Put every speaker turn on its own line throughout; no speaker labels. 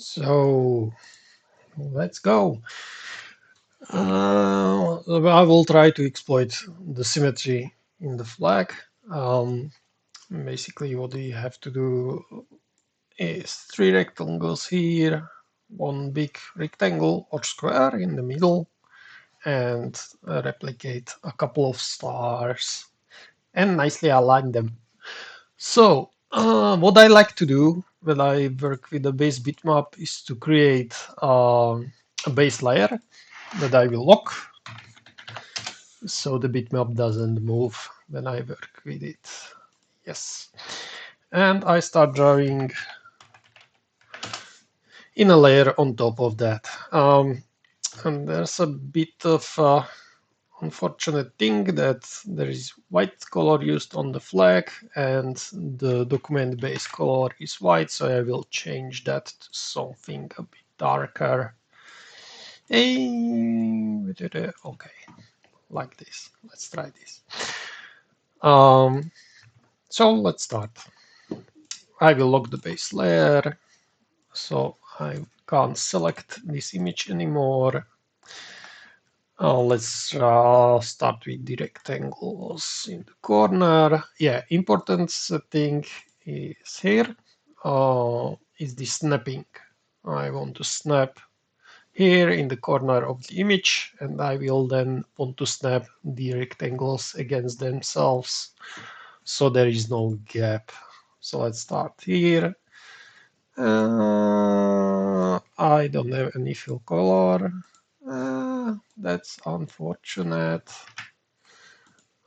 So let's go. I will try to exploit the symmetry in the flag. Um, Basically, what we have to do is three rectangles here, one big rectangle or square in the middle, and replicate a couple of stars and nicely align them. So, what I like to do when I work with a base bitmap is to create a base layer that I will lock so the bitmap doesn't move when I work with it. Yes. And I start drawing in a layer on top of that. And there's a bit of unfortunate thing that there is white color used on the flag and the document base color is white, so I will change that to something a bit darker. Okay, like this. Let's try this. So let's start. I will lock the base layer, so I can't select this image anymore. Let's start with the rectangles in the corner. Yeah, important setting is here. Is the snapping. I want to snap here in the corner of the image, and I will then want to snap the rectangles against themselves so there is no gap. So let's start here. I don't have any fill color. That's unfortunate.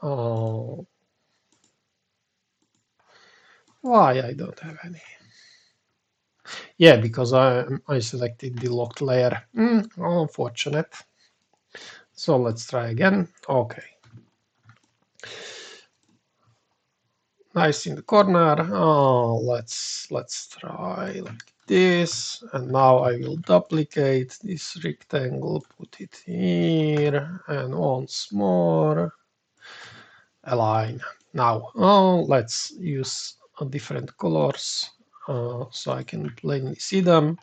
Oh, why I don't have any? Yeah, because I selected the locked layer. Unfortunate. So let's try again. Okay. Nice in the corner. Let's try like this. And now I will duplicate this rectangle, put it here, and once more align. Now, let's use different colors so I can plainly see them.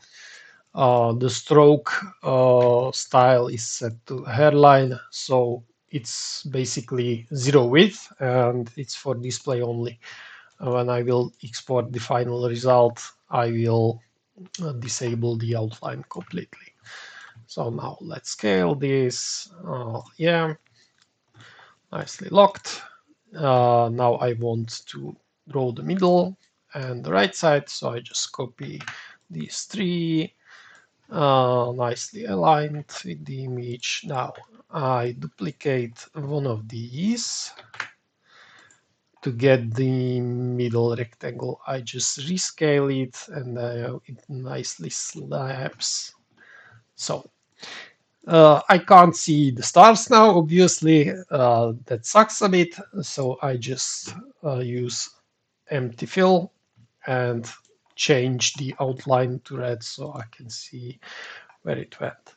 The stroke style is set to hairline, so it's basically zero width and it's for display only. When I will export the final result, I will disable the outline completely. So now let's scale this. Yeah, nicely locked. Now I want to draw the middle and the right side, so I just copy these three, nicely aligned with the image. Now I duplicate one of these. To get the middle rectangle, I just rescale it and it nicely slaps. So I can't see the stars now, obviously. That sucks a bit. So I just use empty fill and change the outline to red so I can see where it went.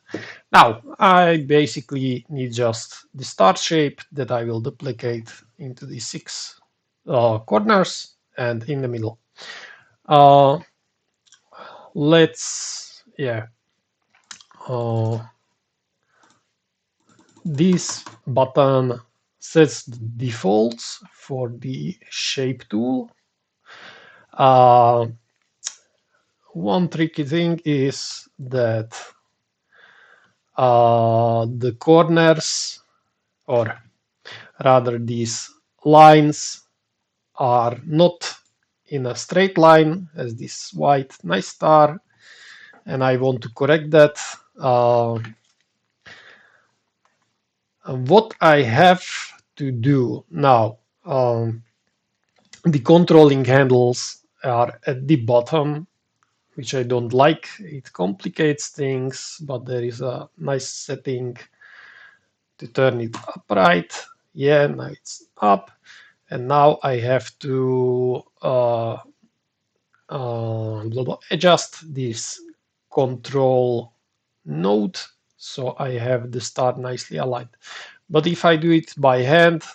Now, I basically need just the star shape that I will duplicate into the six corners and in the middle. Let's, yeah. This button sets the defaults for the shape tool. One tricky thing is that the corners, or rather these lines, are not in a straight line as this white nice star, and I want to correct that. What I have to do now, the controlling handles are at the bottom, which I don't like. It complicates things, but there is a nice setting to turn it upright. Yeah, now it's up. And now I have to adjust this control node so I have the star nicely aligned. But if I do it by hand,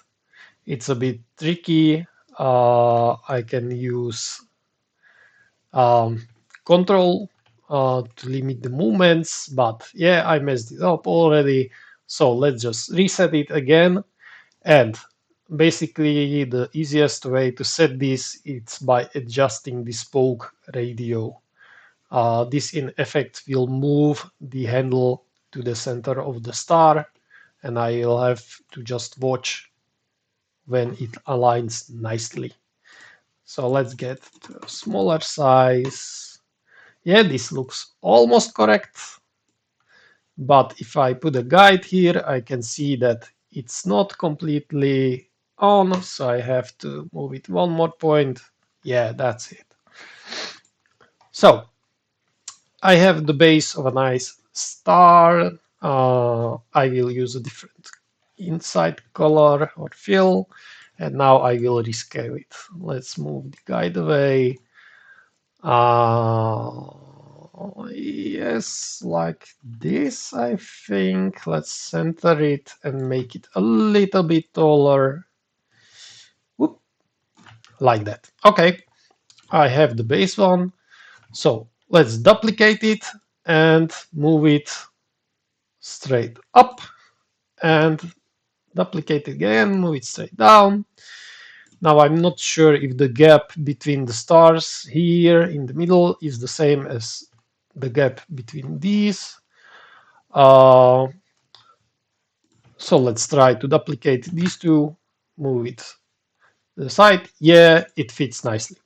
it's a bit tricky. I can use control to limit the movements, but yeah, I messed it up already. So let's just reset it again. And basically the easiest way to set this is by adjusting the spoke radio. This in effect will move the handle to the center of the star, and I will have to just watch when it aligns nicely. So let's get to a smaller size. Yeah, this looks almost correct. But if I put a guide here, I can see that it's not completely on, so I have to move it one more point. Yeah, that's it. So I have the base of a nice star. I will use a different inside color or fill, and now I will rescale it. Let's move the guide away. Yes, like this, I think. Let's center it and make it a little bit taller. Whoop, like that. Okay, I have the base one. So let's duplicate it and move it straight up and duplicate it again, move it straight down. Now I'm not sure if the gap between the stars here in the middle is the same as the gap between these. So let's try to duplicate these two, move it to the side. Yeah, it fits nicely.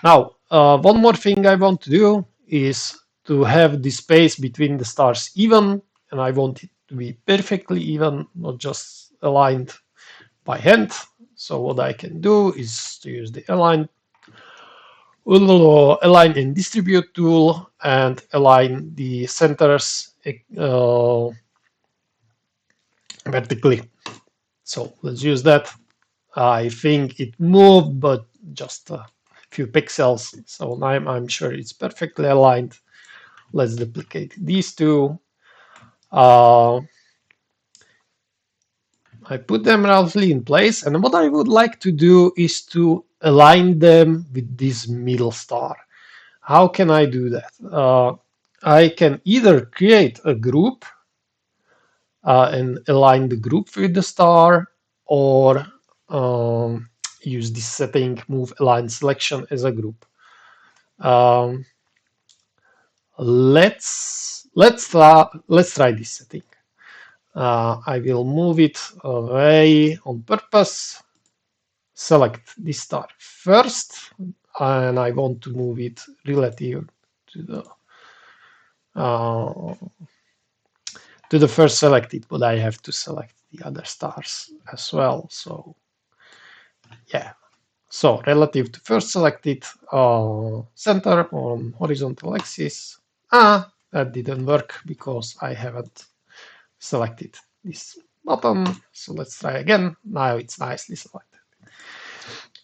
Now, one more thing I want to do is to have the space between the stars even, and I want it to be perfectly even, not just aligned by hand. So what I can do is to use the align and distribute tool and align the centers vertically. So let's use that. I think it moved, but just a few pixels. So I'm sure it's perfectly aligned. Let's duplicate these two. I put them roughly in place, and what I would like to do is to align them with this middle star. How can I do that? I can either create a group and align the group with the star, or use this setting, move align selection as a group. Let's try this setting. I will move it away on purpose. Select this star first, and I want to move it relative to uh, the first selected, but I have to select the other stars as well. So yeah. So relative to first selected, center on horizontal axis. That didn't work because I haven't selected this button. So let's try again. Now it's nicely selected.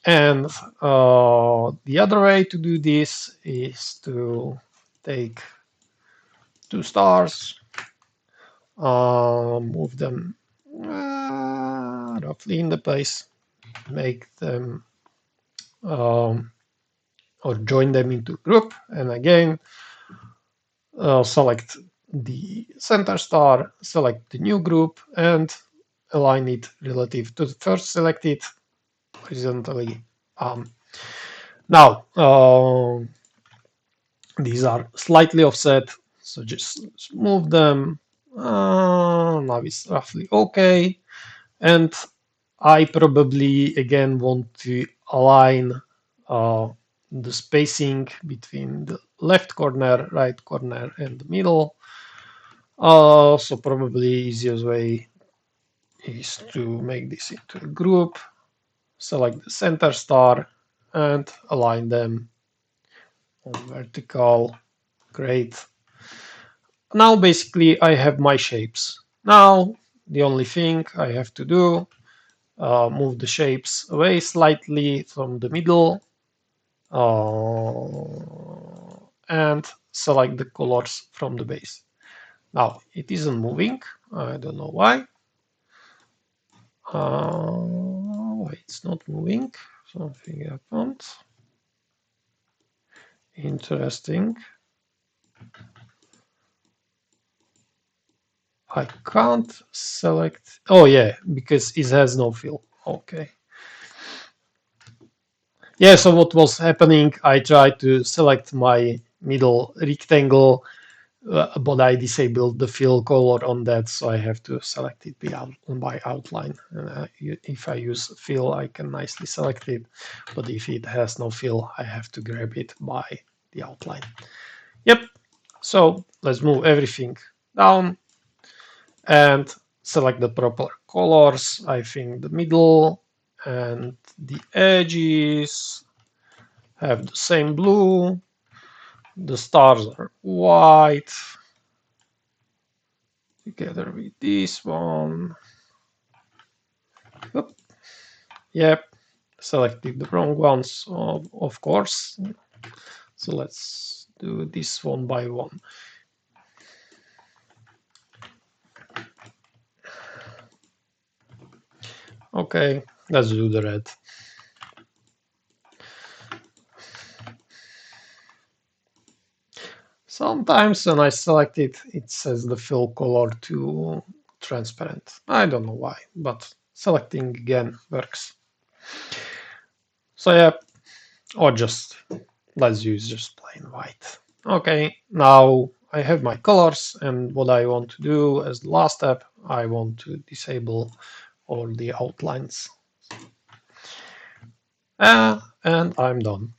And the other way to do this is to take two stars, move them roughly in the place, make them or join them into a group, and again select the center star, select the new group, and align it relative to the first selected horizontally. Now these are slightly offset, so just move them. Now it's roughly okay, and I probably again want to align the spacing between the left corner, right corner, and the middle. So probably easiest way is to make this into a group, select the center star, and align them on vertical. Great. Now basically I have my shapes. Now the only thing I have to do, move the shapes away slightly from the middle, and select the colors from the base. Now it isn't moving. I don't know why. Why it's not moving? Something happened. Interesting. I can't select. Oh yeah, because it has no fill. Okay. Yeah, so what was happening, I tried to select my middle rectangle, but I disabled the fill color on that, so I have to select it by outline. If I use fill, I can nicely select it, but if it has no fill, I have to grab it by the outline. Yep, so let's move everything down and select the proper colors. I think the middle and the edges have the same blue. The stars are white together with this one. Yep, yep. Selected the wrong ones, of course. So let's do this one by one. Okay, let's do the red. Sometimes when I select it, it says the fill color to transparent. I don't know why, but selecting again works. So yeah, or just let's use just plain white. Okay, now I have my colors, and what I want to do as the last step, I want to disable all the outlines. And I'm done.